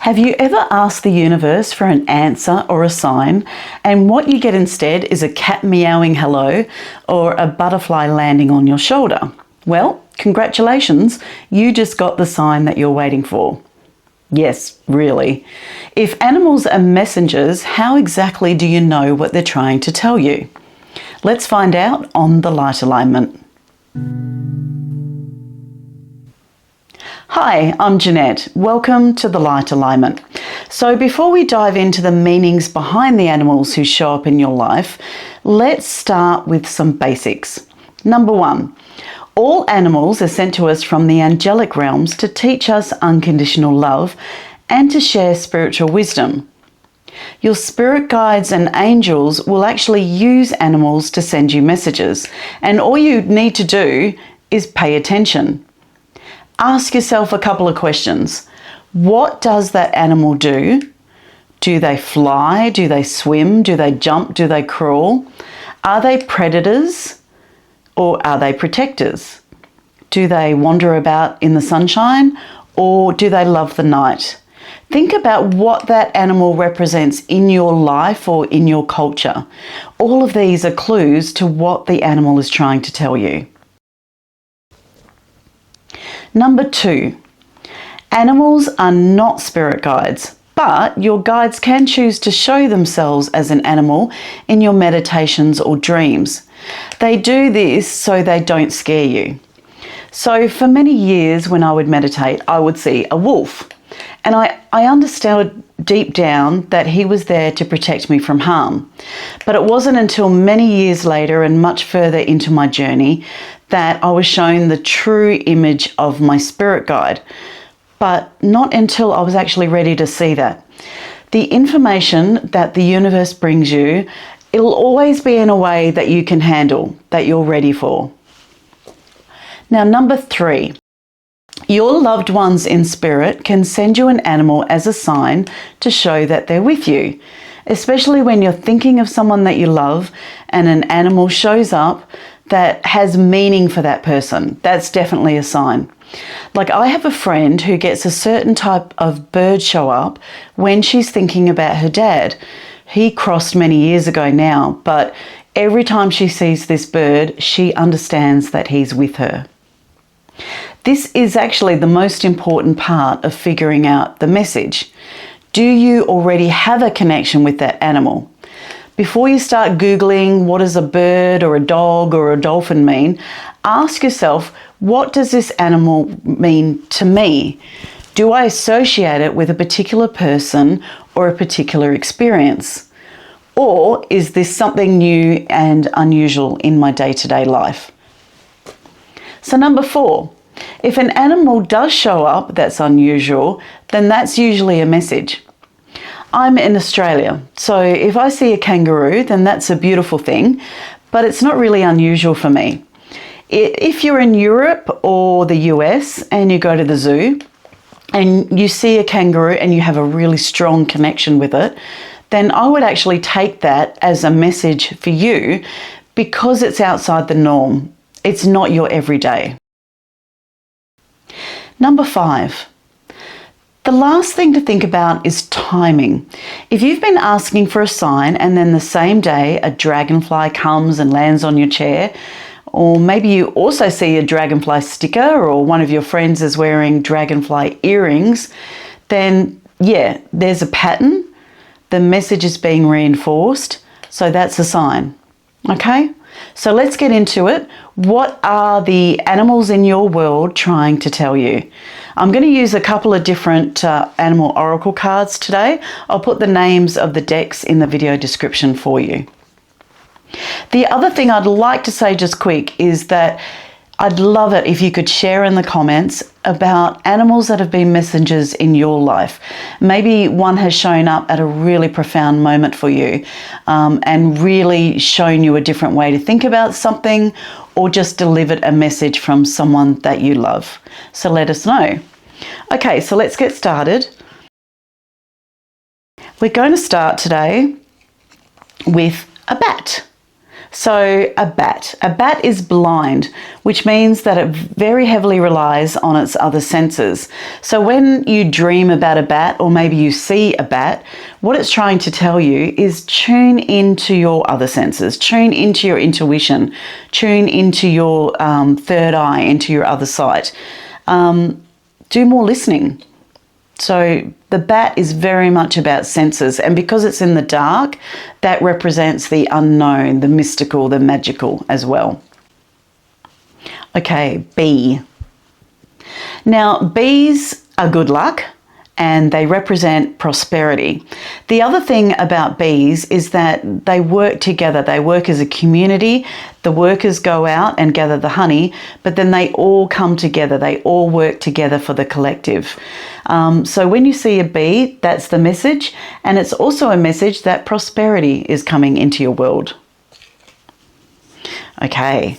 Have you ever asked the universe for an answer or a sign, and what you get instead is a cat meowing hello or a butterfly landing on your shoulder? Well, congratulations, you just got the sign that you're waiting for. Yes, really. If animals are messengers, how exactly do you know what they're trying to tell you? Let's find out on the Light Alignment. Hi, I'm Jeanette. Welcome to the Light Alignment. So before we dive into the meanings behind the animals who show up in your life, let's start with some basics. Number one, all animals are sent to us from the angelic realms to teach us unconditional love and to share spiritual wisdom. Your spirit guides and angels will actually use animals to send you messages, and all you need to do is pay attention. Ask yourself a couple of questions. What does that animal do? Do they fly? Do they swim? Do they jump? Do they crawl? Are they predators or are they protectors? Do they wander about in the sunshine or do they love the night? Think about what that animal represents in your life or in your culture. All of these are clues to what the animal is trying to tell you. Number two, animals are not spirit guides, but your guides can choose to show themselves as an animal in your meditations or dreams. They do this so they don't scare you. So for many years when I would meditate, I would see a wolf, and I understood deep down that he was there to protect me from harm. But it wasn't until many years later and much further into my journey that I was shown the true image of my spirit guide, but not until I was actually ready to see that. The information that the universe brings you, it'll always be in a way that you can handle, that you're ready for. Now, number three, your loved ones in spirit can send you an animal as a sign to show that they're with you, especially when you're thinking of someone that you love and an animal shows up that has meaning for that person. That's definitely a sign. Like, I have a friend who gets a certain type of bird show up when she's thinking about her dad. He crossed many years ago now, but every time she sees this bird, she understands that he's with her. This is actually the most important part of figuring out the message. Do you already have a connection with that animal? Before you start Googling what does a bird or a dog or a dolphin mean, ask yourself, what does this animal mean to me? Do I associate it with a particular person or a particular experience? Or is this something new and unusual in my day-to-day life? So number four, if an animal does show up that's unusual, then that's usually a message. I'm in Australia, so if I see a kangaroo, then that's a beautiful thing, but it's not really unusual for me. If you're in Europe or the US and you go to the zoo and you see a kangaroo and you have a really strong connection with it, then I would actually take that as a message for you because it's outside the norm. It's not your everyday. Number five. The last thing to think about is timing. If you've been asking for a sign and then the same day a dragonfly comes and lands on your chair, or maybe you also see a dragonfly sticker or one of your friends is wearing dragonfly earrings, then yeah, there's a pattern. The message is being reinforced, so that's a sign. Okay? So let's get into it. What are the animals in your world trying to tell you? I'm going to use a couple of different animal oracle cards today. I'll put the names of the decks in the video description for you. The other thing I'd like to say just quick is that I'd love it if you could share in the comments about animals that have been messengers in your life. Maybe one has shown up at a really profound moment for you and really shown you a different way to think about something, or just delivered a message from someone that you love. So let us know. Okay, so let's get started. We're going to start today with a bat. So a bat. A bat is blind, which means that it very heavily relies on its other senses. So when you dream about a bat, or maybe you see a bat, what it's trying to tell you is tune into your other senses, tune into your intuition, tune into your third eye, into your other sight. Do more listening. So the bat is very much about senses, and because it's in the dark, that represents the unknown, the mystical, the magical as well. Okay, bee. Now, bees are good luck and they represent prosperity. The other thing about bees is that they work together. They work as a community. The workers go out and gather the honey, but then they all come together. They all work together for the collective. So when you see a bee, that's the message. And it's also a message that prosperity is coming into your world. Okay.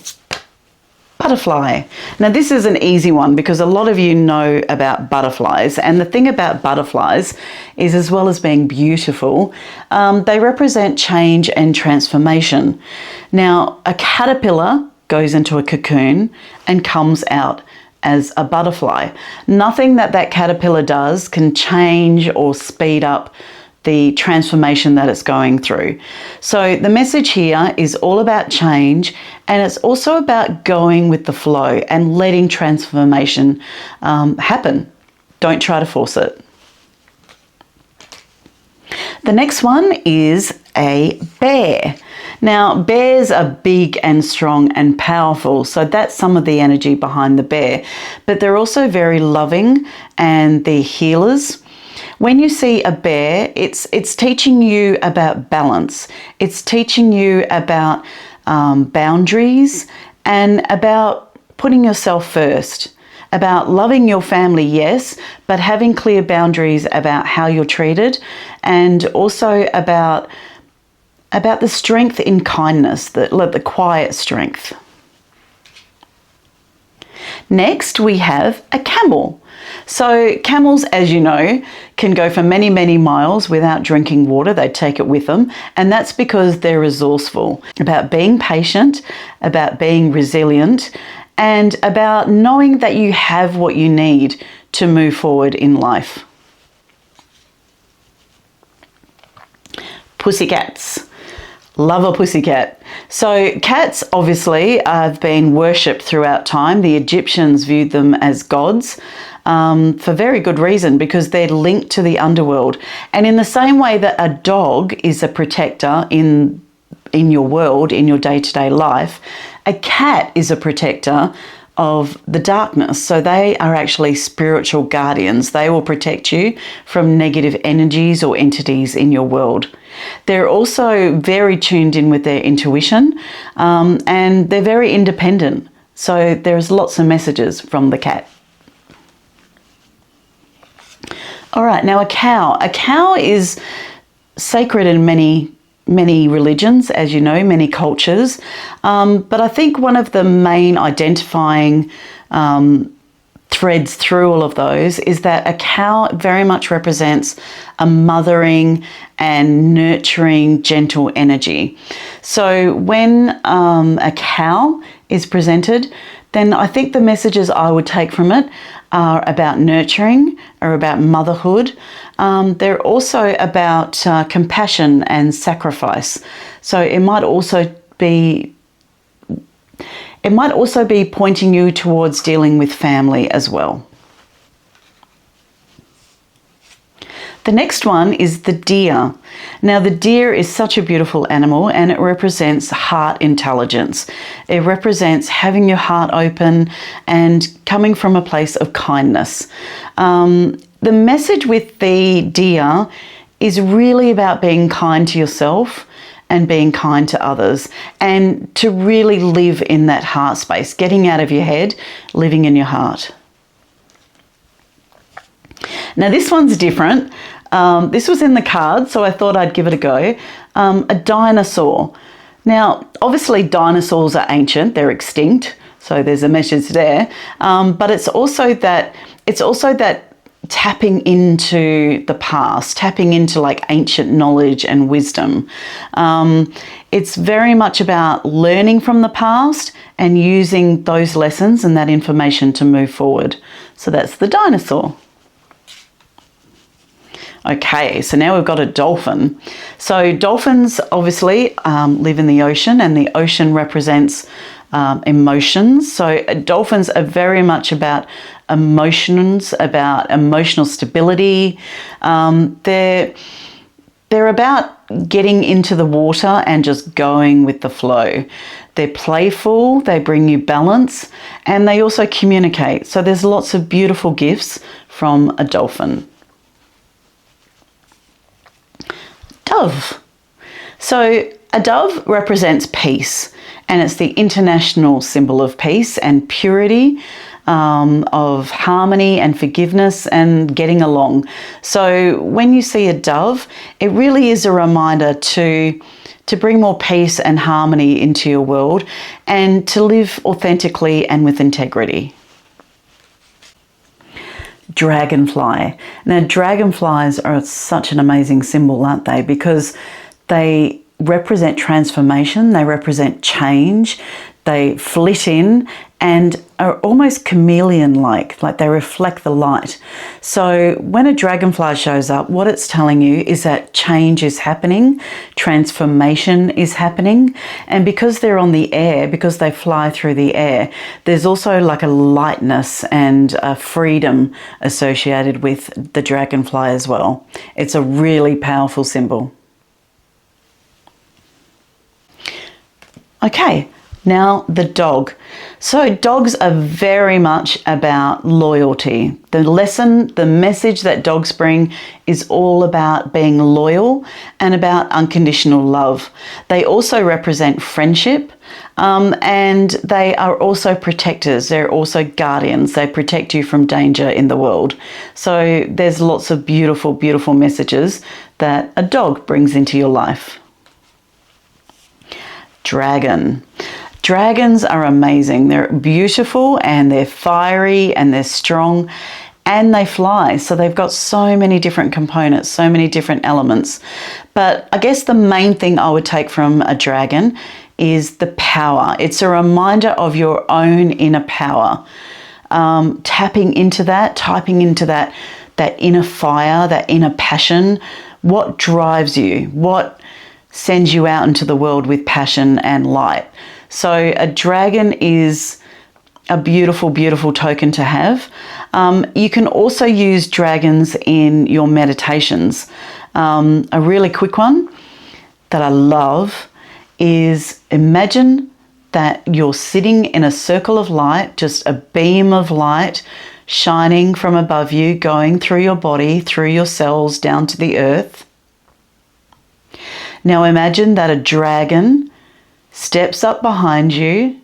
Butterfly. Now this is an easy one because a lot of you know about butterflies, and the thing about butterflies is, as well as being beautiful, they represent change and transformation. Now a caterpillar goes into a cocoon and comes out as a butterfly. Nothing that caterpillar does can change or speed up the transformation that it's going through. So the message here is all about change, and it's also about going with the flow and letting transformation happen. Don't try to force it. The next one is a bear. Now, bears are big and strong and powerful, so that's some of the energy behind the bear. But they're also very loving and they're healers. When you see a bear, it's teaching you about balance. It's teaching you about boundaries and about putting yourself first, about loving your family, yes, but having clear boundaries about how you're treated, and also about the strength in kindness, the quiet strength. Next, we have a camel. So camels, as you know, can go for many, many miles without drinking water. They take it with them. And that's because they're resourceful, about being patient, about being resilient, and about knowing that you have what you need to move forward in life. Pussycats. Love a pussycat. So cats obviously have been worshipped throughout time. The Egyptians viewed them as gods for very good reason, because they're linked to the underworld. And in the same way that a dog is a protector in your world, in your day-to-day life, a cat is a protector of the darkness. So they are actually spiritual guardians. They will protect you from negative energies or entities in your world. They're also very tuned in with their intuition, and they're very independent. So there's lots of messages from the cat. All right, now a cow. A cow is sacred in many religions, as you know, many cultures. But I think one of the main identifying threads through all of those is that a cow very much represents a mothering and nurturing, gentle energy. So when a cow is presented, then I think the messages I would take from it are about nurturing, or about motherhood. They're also about compassion and sacrifice. So it might also be pointing you towards dealing with family as well. The next one is the deer. Now the deer is such a beautiful animal, and it represents heart intelligence. It represents having your heart open and coming from a place of kindness. The message with the deer is really about being kind to yourself and being kind to others, and to really live in that heart space, getting out of your head, living in your heart. Now this one's different. This was in the card, so I thought I'd give it a go. A dinosaur. Now, obviously dinosaurs are ancient, they're extinct, so there's a message there. But it's also that tapping into the past, tapping into like ancient knowledge and wisdom. It's very much about learning from the past and using those lessons and that information to move forward. So that's the dinosaur. Okay, so now we've got a dolphin. So dolphins obviously live in the ocean, and the ocean represents emotions. So dolphins are very much about emotions, about emotional stability. They're about getting into the water and just going with the flow. They're playful, they bring you balance, and they also communicate. So there's lots of beautiful gifts from a dolphin. Dove. So a dove represents peace, and it's the international symbol of peace and purity, of harmony and forgiveness and getting along. So when you see a dove, it really is a reminder to bring more peace and harmony into your world and to live authentically and with integrity. Dragonfly. Now, dragonflies are such an amazing symbol, aren't they? Because they represent transformation, they represent change, they flit in and are almost chameleon-like they reflect the light. So when a dragonfly shows up, what it's telling you is that change is happening, transformation is happening, and because they're on the air, because they fly through the air, there's also like a lightness and a freedom associated with the dragonfly as well. It's a really powerful symbol. Okay, now the dog. So dogs are very much about loyalty. The lesson, the message that dogs bring is all about being loyal and about unconditional love. They also represent friendship, and they are also protectors. They're also guardians. They protect you from danger in the world. So there's lots of beautiful, beautiful messages that a dog brings into your life. Dragon. Dragons are amazing. They're beautiful and they're fiery and they're strong and they fly. So they've got so many different components, so many different elements. But I guess the main thing I would take from a dragon is the power. It's a reminder of your own inner power. Tapping into that, typing into that inner fire, that inner passion. What drives you? What sends you out into the world with passion and light? So a dragon is a beautiful, beautiful token to have. You can also use dragons in your meditations. A really quick one that I love is imagine that you're sitting in a circle of light, just a beam of light shining from above you, going through your body, through your cells, down to the earth. Now imagine that a dragon steps up behind you,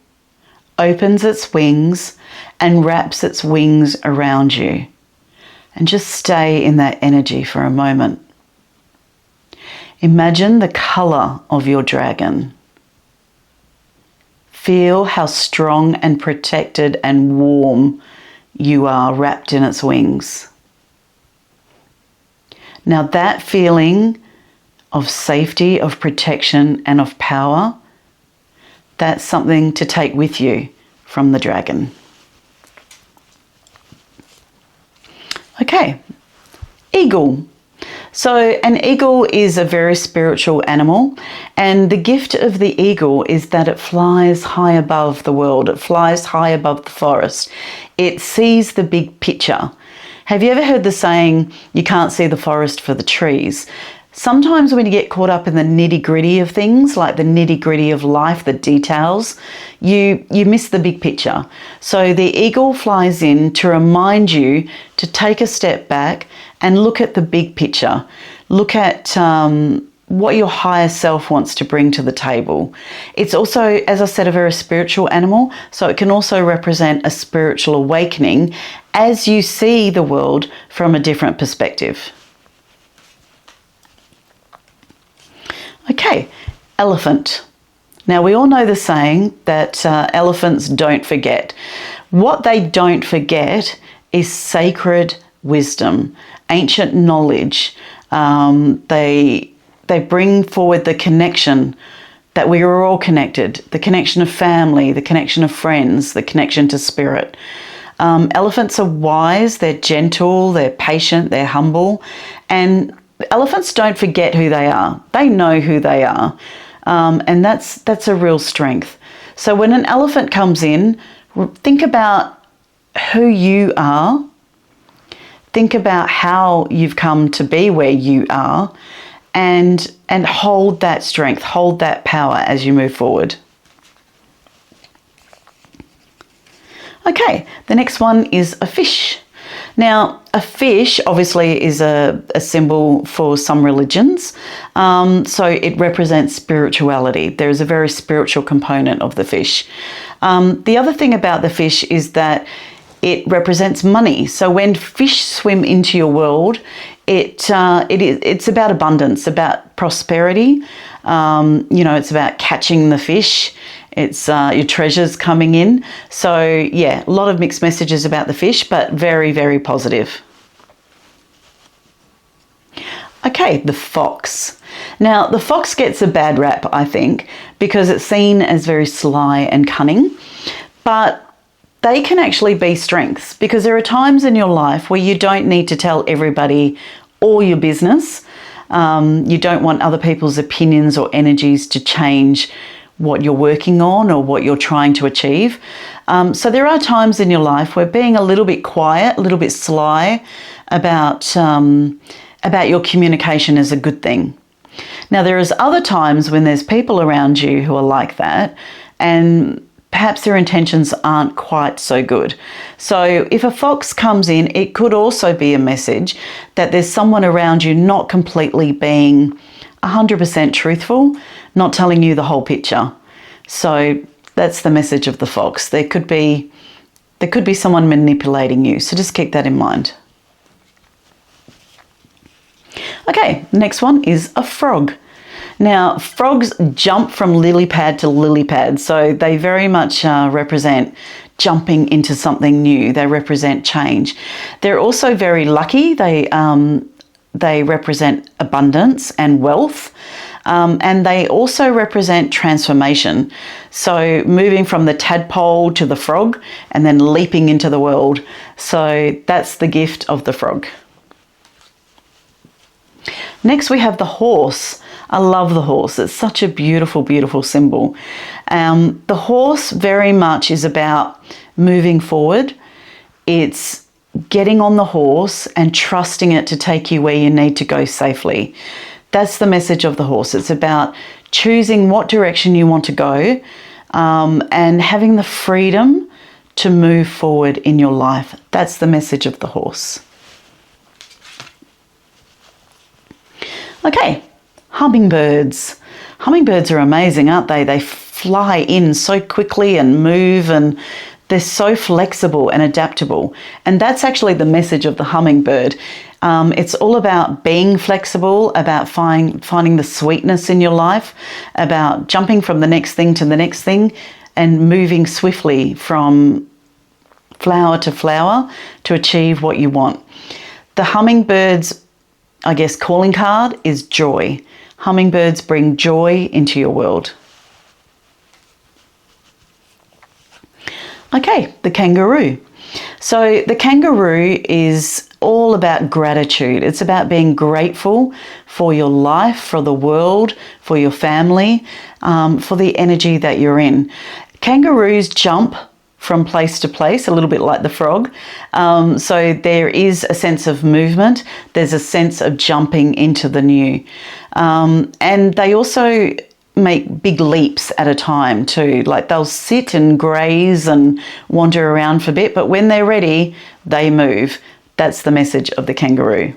opens its wings, and wraps its wings around you. And just stay in that energy for a moment. Imagine the colour of your dragon. Feel how strong and protected and warm you are wrapped in its wings. Now that feeling of safety, of protection, and of power, that's something to take with you from the dragon. Okay, eagle. So an eagle is a very spiritual animal, and the gift of the eagle is that it flies high above the world. It flies high above the forest. It sees the big picture. Have you ever heard the saying, you can't see the forest for the trees? Sometimes when you get caught up in the nitty-gritty of things, like the nitty-gritty of life, the details, you miss the big picture. So the eagle flies in to remind you to take a step back and look at the big picture. Look at what your higher self wants to bring to the table. It's also, as I said, a very spiritual animal, so it can also represent a spiritual awakening as you see the world from a different perspective. Okay, elephant. Now we all know the saying that elephants don't forget. What they don't forget is sacred wisdom, ancient knowledge. They bring forward the connection that we are all connected, the connection of family, the connection of friends, the connection to spirit. Elephants are wise, they're gentle, they're patient, they're humble, and elephants don't forget who they are. They know who they are, and that's a real strength. So when an elephant comes in, think about who you are. Think about how you've come to be where you are, and hold that strength, hold that power as you move forward. Okay, the next one is a fish. Now, a fish obviously is a symbol for some religions, so it represents spirituality. There is a very spiritual component of the fish. The other thing about the fish is that it represents money. So when fish swim into your world, it's about abundance, about prosperity. It's about catching the fish. It's your treasures coming in. So yeah, a lot of mixed messages about the fish, but very, very positive. Okay, the fox. Now, the fox gets a bad rap, I think, because it's seen as very sly and cunning, but they can actually be strengths, because there are times in your life where you don't need to tell everybody all your business. You don't want other people's opinions or energies to change what you're working on or what you're trying to achieve. So there are times in your life where being a little bit quiet, a little bit sly about your communication is a good thing. Now, there is other times when there's people around you who are like that, and perhaps their intentions aren't quite so good. So if a fox comes in, it could also be a message that there's someone around you not completely being 100% truthful, not telling you the whole picture. So that's the message of the fox. There could be someone manipulating you. So just keep that in mind. Okay, next one is a frog. Now, frogs jump from lily pad to lily pad, so they very much represent jumping into something new. They represent change. They're also very lucky. They represent abundance and wealth, and they also represent transformation. So moving from the tadpole to the frog and then leaping into the world. So that's the gift of the frog. Next, we have the horse. I love the horse. It's such a beautiful, beautiful symbol. The horse very much is about moving forward. It's getting on the horse and trusting it to take you where you need to go safely. That's the message of the horse. It's about choosing what direction you want to go, and having the freedom to move forward in your life. That's the message of the horse. Okay, hummingbirds. Hummingbirds are amazing, aren't they? They fly in so quickly and move, and they're so flexible and adaptable. And that's actually the message of the hummingbird. It's all about being flexible, about finding the sweetness in your life, about jumping from the next thing to the next thing, and moving swiftly from flower to flower to achieve what you want. The hummingbird's, I guess, calling card is joy. Hummingbirds bring joy into your world. Okay, the kangaroo. So the kangaroo is all about gratitude. It's about being grateful for your life, for the world, for your family, for the energy that you're in. Kangaroos jump from place to place, a little bit like the frog. So there is a sense of movement. There's a sense of jumping into the new. And they also make big leaps at a time too. Like they'll sit and graze and wander around for a bit, but when they're ready, they move. That's the message of the kangaroo.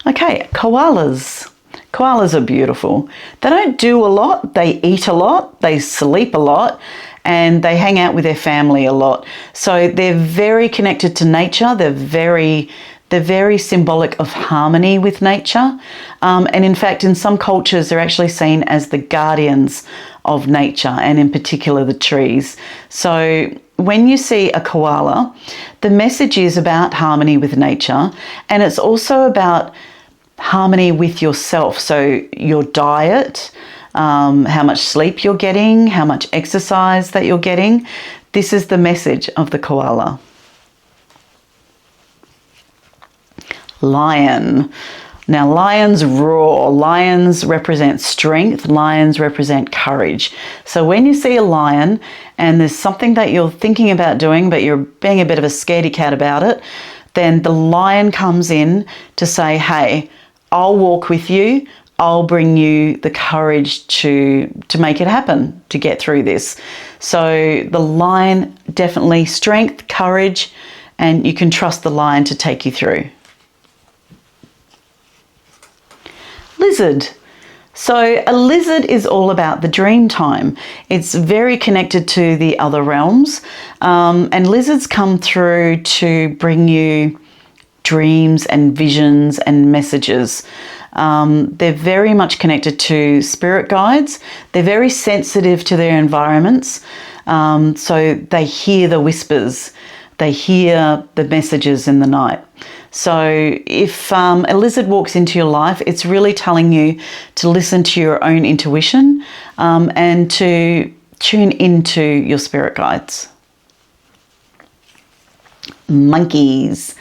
Okay, koalas. Koalas are beautiful. They don't do a lot. They eat a lot. They sleep a lot. And they hang out with their family a lot. So they're very connected to nature. They're very symbolic of harmony with nature. And in fact, in some cultures, they're actually seen as the guardians of nature, and in particular the trees. So when you see a koala, the message is about harmony with nature, and it's also about harmony with yourself. So your diet, how much sleep you're getting, how much exercise that you're getting. This is the message of the koala. Lion. Now, lions roar. Lions represent strength. Lions represent courage. So when you see a lion and there's something that you're thinking about doing, but you're being a bit of a scaredy cat about it, then the lion comes in to say, hey, I'll walk with you. I'll bring you the courage to make it happen, to get through this. So the lion, definitely strength, courage, and you can trust the lion to take you through. Lizard. So a lizard is all about the dream time. It's very connected to the other realms, and lizards come through to bring you dreams and visions and messages. They're very much connected to spirit guides. They're very sensitive to their environments, so they hear the whispers. They hear the messages in the night. So if a lizard walks into your life, it's really telling you to listen to your own intuition and to tune into your spirit guides. Monkeys.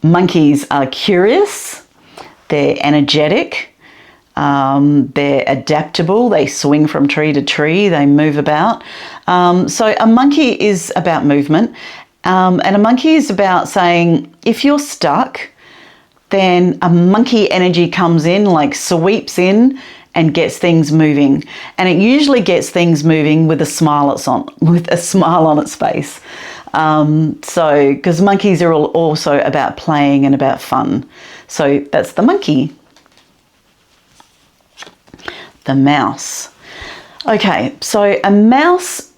Monkeys are curious, they're energetic, they're adaptable, they swing from tree to tree, they move about. So a monkey is about movement. And a monkey is about saying, if you're stuck, then a monkey energy comes in, like sweeps in and gets things moving. And it usually gets things moving with a smile on its face. Because monkeys are also about playing and about fun. So that's the monkey. The mouse. Okay, so a mouse,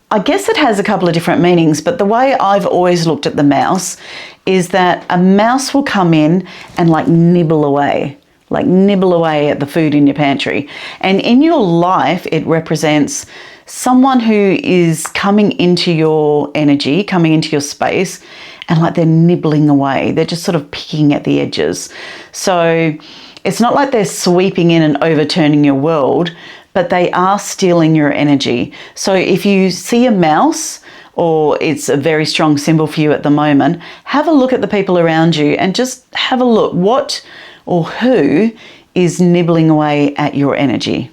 I guess it has a couple of different meanings, but the way I've always looked at the mouse is that a mouse will come in and nibble away at the food in your pantry. And in your life, it represents someone who is coming into your energy, coming into your space, and they're nibbling away. They're just sort of picking at the edges. So it's not like they're sweeping in and overturning your world, but they are stealing your energy. So if you see a mouse, or it's a very strong symbol for you at the moment, have a look at the people around you and just have a look what or who is nibbling away at your energy.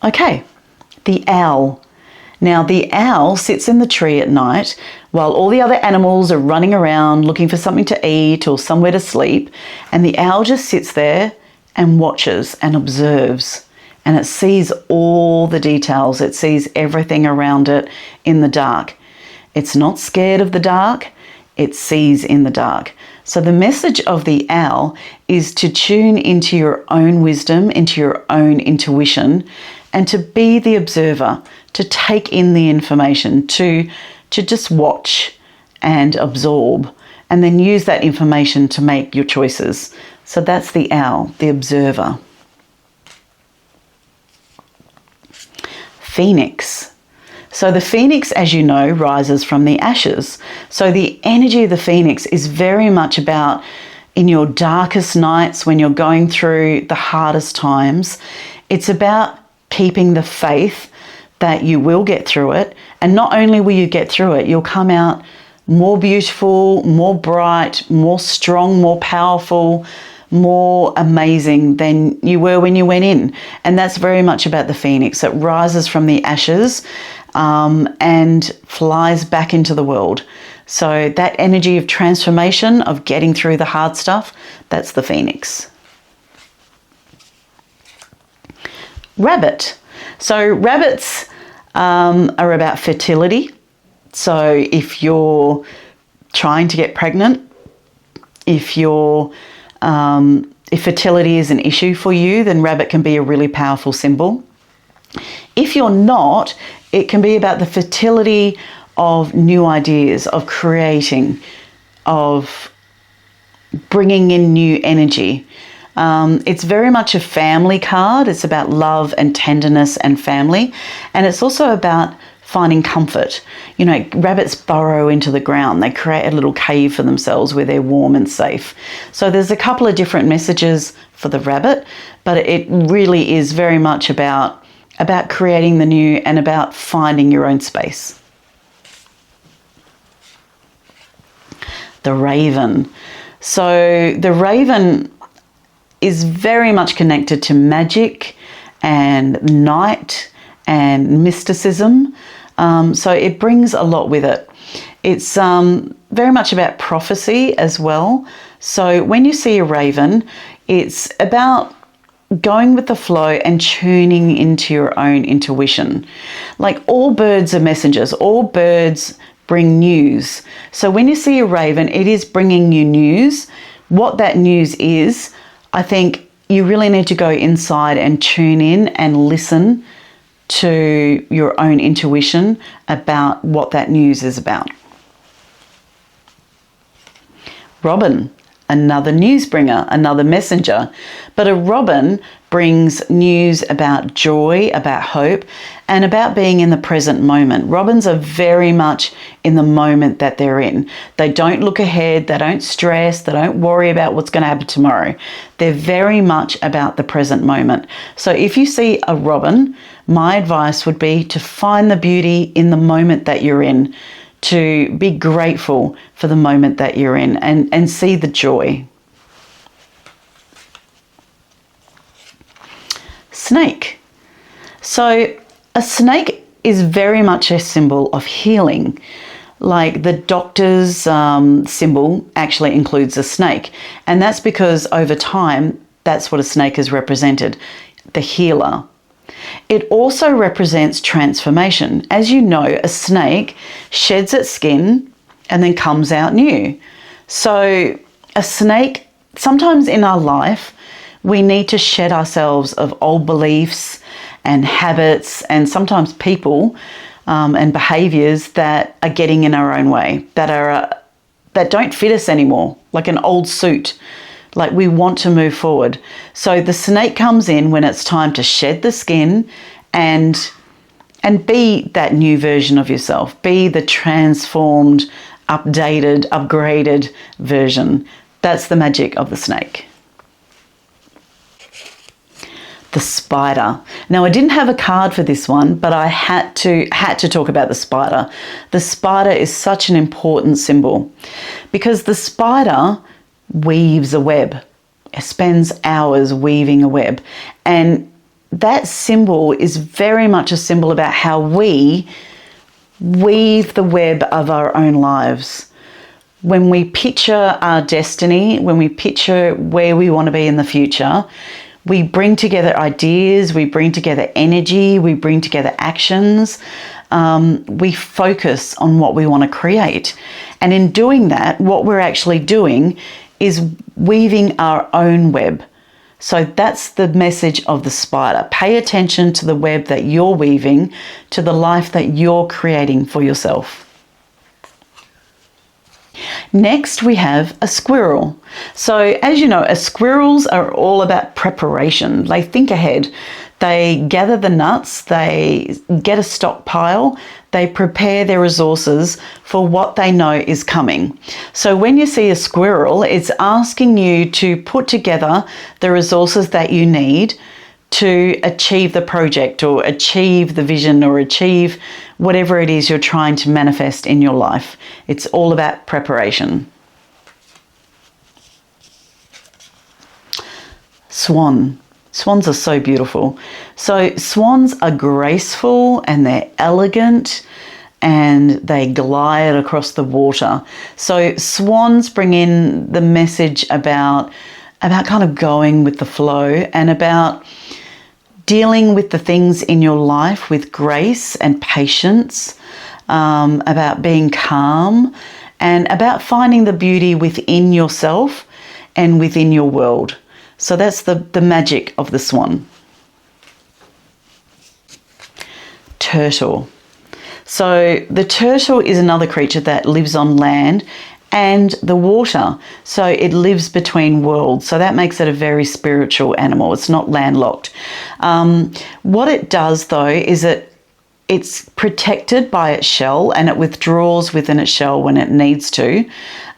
Okay, the owl. Now the owl sits in the tree at night while all the other animals are running around looking for something to eat or somewhere to sleep, and the owl just sits there and watches and observes. And it sees all the details. It sees everything around it in the dark. It's not scared of the dark. It sees in the dark. So the message of the owl is to tune into your own wisdom, into your own intuition, and to be the observer, to take in the information, to just watch and absorb, and then use that information to make your choices. So that's the owl, the observer. Phoenix. So the phoenix, as you know, rises from the ashes. So the energy of the phoenix is very much about in your darkest nights, when you're going through the hardest times, it's about keeping the faith that you will get through it. And not only will you get through it, you'll come out more beautiful, more bright, more strong, more powerful, more amazing than you were when you went in. And that's very much about the phoenix. It rises from the ashes and flies back into the world. So that energy of transformation, of getting through the hard stuff, that's the phoenix. Rabbit. So rabbits are about fertility. So if you're trying to get pregnant, if fertility is an issue for you, then rabbit can be a really powerful symbol. If you're not, it can be about the fertility of new ideas, of creating, of bringing in new energy. It's very much a family card. It's about love and tenderness and family. And it's also about finding comfort. You know, rabbits burrow into the ground. They create a little cave for themselves where they're warm and safe. So there's a couple of different messages for the rabbit, but it really is very much about creating the new and about finding your own space. The raven. So the raven is very much connected to magic and night and mysticism. So it brings a lot with it. It's very much about prophecy as well. So when you see a raven, it's about going with the flow and tuning into your own intuition. Like, all birds are messengers. All birds bring news. So when you see a raven, it is bringing you news. What that news is, I think you really need to go inside and tune in and listen to your own intuition about what that news is about. Robin, another news bringer, another messenger. But a robin brings news about joy, about hope, and about being in the present moment. Robins are very much in the moment that they're in. They don't look ahead, they don't stress, they don't worry about what's going to happen tomorrow. They're very much about the present moment. So if you see a robin, my advice would be to find the beauty in the moment that you're in, to be grateful for the moment that you're in, and see the joy. Snake. So a snake is very much a symbol of healing. Like, the doctor's symbol actually includes a snake. And that's because over time, that's what a snake has represented, the healer. It also represents transformation. As you know, a snake sheds its skin and then comes out new. So a snake, sometimes in our life, we need to shed ourselves of old beliefs and habits and sometimes people and behaviours that are getting in our own way, that don't fit us anymore, like an old suit. Like, we want to move forward. So the snake comes in when it's time to shed the skin and be that new version of yourself. Be the transformed, updated, upgraded version. That's the magic of the snake. The spider. Now, I didn't have a card for this one, but I had to talk about the spider. The spider is such an important symbol because the spider weaves a web. It spends hours weaving a web. And that symbol is very much a symbol about how we weave the web of our own lives. When we picture our destiny, when we picture where we want to be in the future, we bring together ideas, we bring together energy, we bring together actions. We focus on what we want to create. And in doing that, what we're actually doing is weaving our own web. So that's the message of the spider. Pay attention to the web that you're weaving, to the life that you're creating for yourself. Next, we have a squirrel. So as you know, squirrels are all about preparation. They think ahead. They gather the nuts, they get a stockpile, they prepare their resources for what they know is coming. So when you see a squirrel, it's asking you to put together the resources that you need to achieve the project or achieve the vision or achieve whatever it is you're trying to manifest in your life. It's all about preparation. Swan. Swans are so beautiful. So swans are graceful and they're elegant and they glide across the water. So swans bring in the message about kind of going with the flow and about dealing with the things in your life with grace and patience, about being calm and about finding the beauty within yourself and within your world. So that's the magic of the swan. Turtle. So the turtle is another creature that lives on land and the water. So it lives between worlds. So that makes it a very spiritual animal. It's not landlocked. What it does though is it's protected by its shell and it withdraws within its shell when it needs to.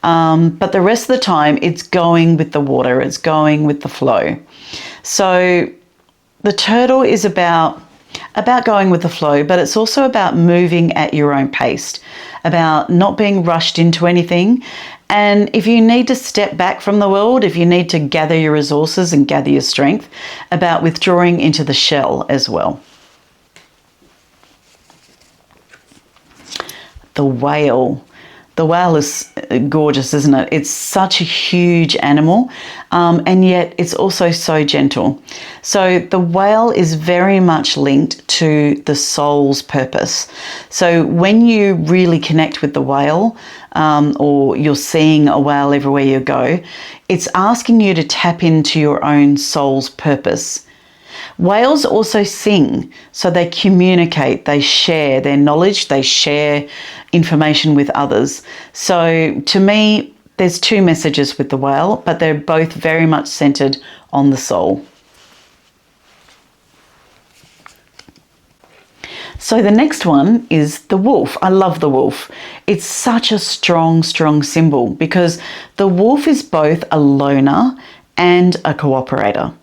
But the rest of the time, it's going with the water, it's going with the flow. So the turtle is about going with the flow, but it's also about moving at your own pace, about not being rushed into anything. And if you need to step back from the world, if you need to gather your resources and gather your strength, about withdrawing into the shell as well. The whale. The whale is gorgeous, isn't it? It's such a huge animal, and yet it's also so gentle. So the whale is very much linked to the soul's purpose. So when you really connect with the whale, or you're seeing a whale everywhere you go, it's asking you to tap into your own soul's purpose. Whales also sing, so they communicate, they share their knowledge, they share information with others. So to me, there's two messages with the whale, but they're both very much centered on the soul. So the next one is the wolf. I love the wolf. It's such a strong, strong symbol because the wolf is both a loner and a cooperator.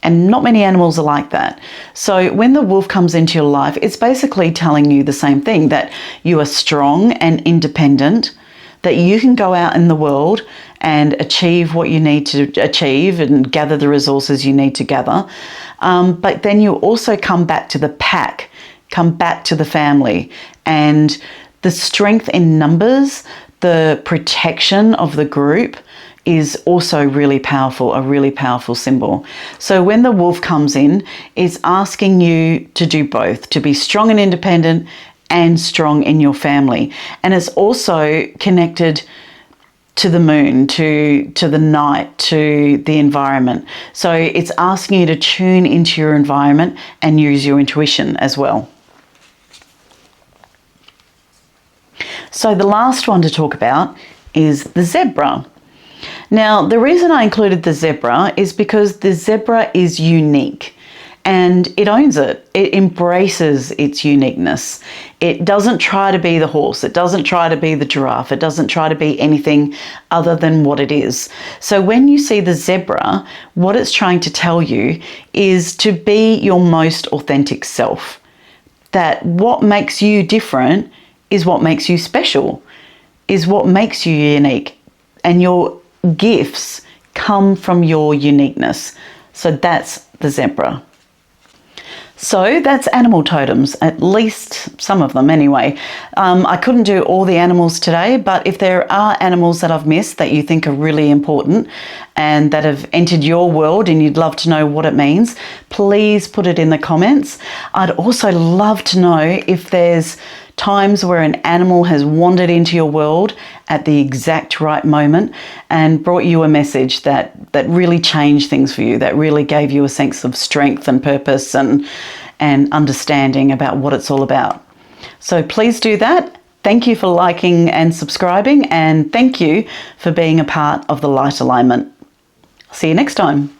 And not many animals are like that. So when the wolf comes into your life, it's basically telling you the same thing, that you are strong and independent, that you can go out in the world and achieve what you need to achieve and gather the resources you need to gather. But then you also come back to the pack, come back to the family, and the strength in numbers, the protection of the group is also really powerful, a really powerful symbol. So when the wolf comes in, it's asking you to do both, to be strong and independent and strong in your family. And it's also connected to the moon, to the night, to the environment. So it's asking you to tune into your environment and use your intuition as well. So the last one to talk about is the zebra. Now, the reason I included the zebra is because the zebra is unique and it owns it. It embraces its uniqueness. It doesn't try to be the horse. It doesn't try to be the giraffe. It doesn't try to be anything other than what it is. So when you see the zebra, what it's trying to tell you is to be your most authentic self. That what makes you different is what makes you special, is what makes you unique. And your gifts come from your uniqueness. So that's the zebra. So that's animal totems, at least some of them anyway. I couldn't do all the animals today, but if there are animals that I've missed that you think are really important and that have entered your world and you'd love to know what it means, please put it in the comments. I'd also love to know if there's times where an animal has wandered into your world at the exact right moment and brought you a message that really changed things for you, that really gave you a sense of strength and purpose and understanding about what it's all about. So please do that. Thank you for liking and subscribing, and thank you for being a part of the Light Alignment. See you next time.